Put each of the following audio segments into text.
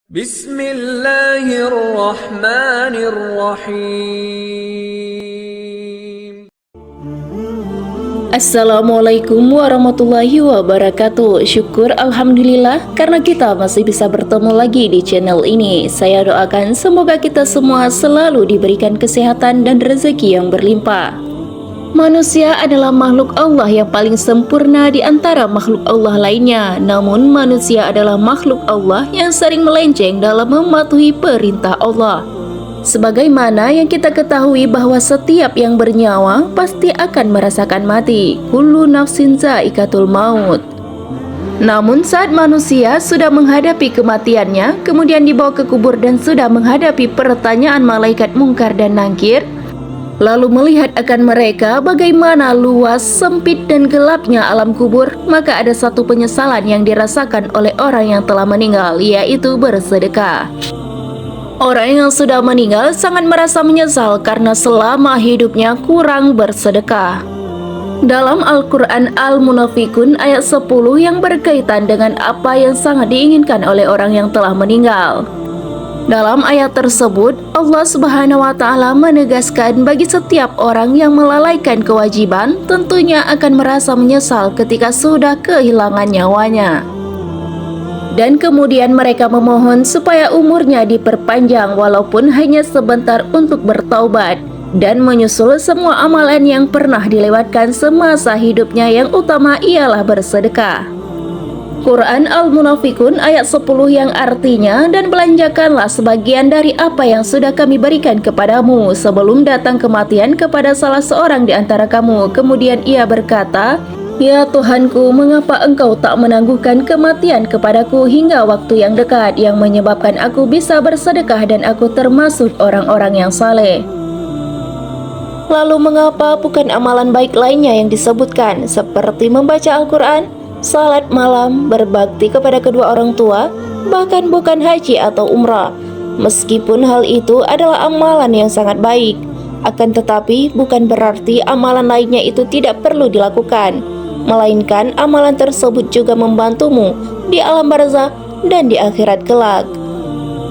Bismillahirrahmanirrahim. Assalamualaikum warahmatullahi wabarakatuh. Syukur alhamdulillah karena kita masih bisa bertemu lagi di channel ini. Saya doakan semoga kita semua selalu diberikan kesehatan dan rezeki yang berlimpah. Manusia adalah makhluk Allah yang paling sempurna di antara makhluk Allah lainnya. Namun manusia adalah makhluk Allah yang sering melenceng dalam mematuhi perintah Allah. Sebagaimana yang kita ketahui bahwa setiap yang bernyawa pasti akan merasakan mati. Kullu nafsin za'iqatul maut. Namun saat manusia sudah menghadapi kematiannya, kemudian dibawa ke kubur dan sudah menghadapi pertanyaan malaikat Mungkar dan Nakir, lalu melihat akan mereka bagaimana luas, sempit, dan gelapnya alam kubur, maka ada satu penyesalan yang dirasakan oleh orang yang telah meninggal, yaitu bersedekah. Orang yang sudah meninggal sangat merasa menyesal karena selama hidupnya kurang bersedekah. Dalam Al-Quran Al-Munafikun ayat 10 yang berkaitan dengan apa yang sangat diinginkan oleh orang yang telah meninggal. Dalam ayat tersebut, Allah Subhanahu wa Ta'ala menegaskan bagi setiap orang yang melalaikan kewajiban tentunya akan merasa menyesal ketika sudah kehilangan nyawanya. Dan kemudian mereka memohon supaya umurnya diperpanjang walaupun hanya sebentar untuk bertaubat dan menyusul semua amalan yang pernah dilewatkan semasa hidupnya, yang utama ialah bersedekah. Quran Al-Munafikun ayat 10 yang artinya, dan belanjakanlah sebagian dari apa yang sudah kami berikan kepadamu sebelum datang kematian kepada salah seorang di antara kamu. Kemudian ia berkata, ya Tuhanku, mengapa engkau tak menangguhkan kematian kepadaku hingga waktu yang dekat, yang menyebabkan aku bisa bersedekah dan aku termasuk orang-orang yang saleh. Lalu mengapa bukan amalan baik lainnya yang disebutkan, seperti membaca Al-Quran, salat malam, berbakti kepada kedua orang tua, bahkan bukan haji atau umrah? Meskipun hal itu adalah amalan yang sangat baik, akan tetapi bukan berarti amalan lainnya itu tidak perlu dilakukan, melainkan amalan tersebut juga membantumu di alam barzakh dan di akhirat kelak.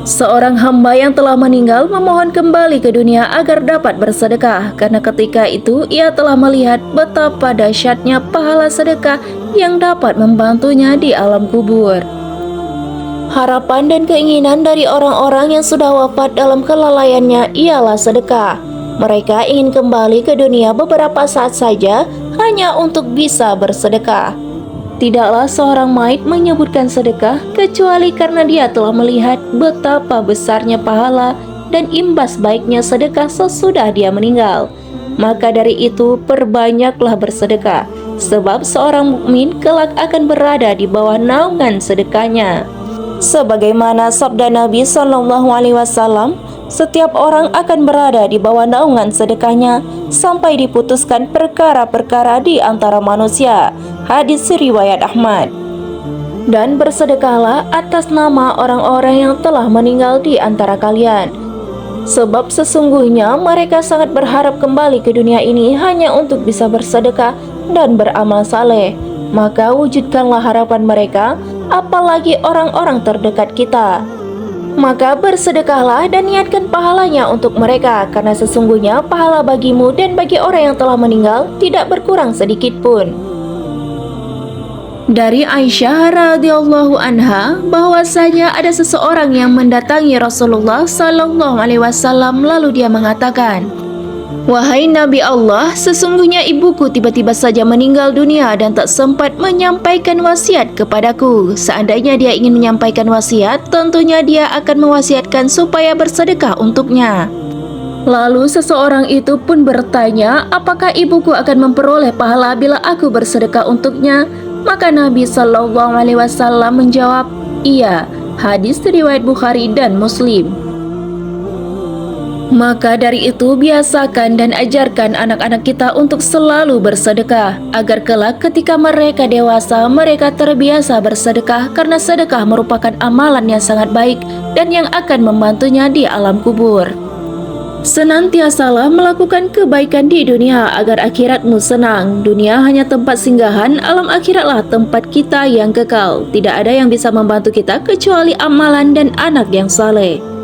Seorang hamba yang telah meninggal memohon kembali ke dunia agar dapat bersedekah, karena ketika itu ia telah melihat betapa dahsyatnya pahala sedekah yang dapat membantunya di alam kubur. Harapan dan keinginan dari orang-orang yang sudah wafat dalam kelalaiannya ialah sedekah. Mereka ingin kembali ke dunia beberapa saat saja hanya untuk bisa bersedekah. Tidaklah seorang mayit menyebutkan sedekah kecuali karena dia telah melihat betapa besarnya pahala dan imbas baiknya sedekah sesudah dia meninggal. Maka dari itu perbanyaklah bersedekah, sebab seorang mukmin kelak akan berada di bawah naungan sedekahnya. Sebagaimana sabda Nabi SAW, setiap orang akan berada di bawah naungan sedekahnya sampai diputuskan perkara-perkara di antara manusia. Hadis riwayat Ahmad. Dan bersedekahlah atas nama orang-orang yang telah meninggal di antara kalian, sebab sesungguhnya mereka sangat berharap kembali ke dunia ini hanya untuk bisa bersedekah dan beramal saleh. Maka wujudkanlah harapan mereka, apalagi orang-orang terdekat kita. Maka bersedekahlah dan niatkan pahalanya untuk mereka, karena sesungguhnya pahala bagimu dan bagi orang yang telah meninggal tidak berkurang sedikit pun. Dari Aisyah radhiyallahu anha bahwasanya ada seseorang yang mendatangi Rasulullah sallallahu alaihi wasallam, lalu dia mengatakan, wahai Nabi Allah, sesungguhnya ibuku tiba-tiba saja meninggal dunia dan tak sempat menyampaikan wasiat kepadaku. Seandainya dia ingin menyampaikan wasiat, tentunya dia akan mewasiatkan supaya bersedekah untuknya. Lalu seseorang itu pun bertanya, apakah ibuku akan memperoleh pahala bila aku bersedekah untuknya? Maka Nabi Shallallahu Alaihi Wasallam menjawab, iya. Hadis riwayat Bukhari dan Muslim. Maka dari itu biasakan dan ajarkan anak-anak kita untuk selalu bersedekah, agar kelak ketika mereka dewasa mereka terbiasa bersedekah, karena sedekah merupakan amalan yang sangat baik dan yang akan membantunya di alam kubur. Senantiasalah melakukan kebaikan di dunia agar akhiratmu senang. Dunia hanya tempat singgahan, alam akhiratlah tempat kita yang kekal. Tidak ada yang bisa membantu kita kecuali amalan dan anak yang saleh.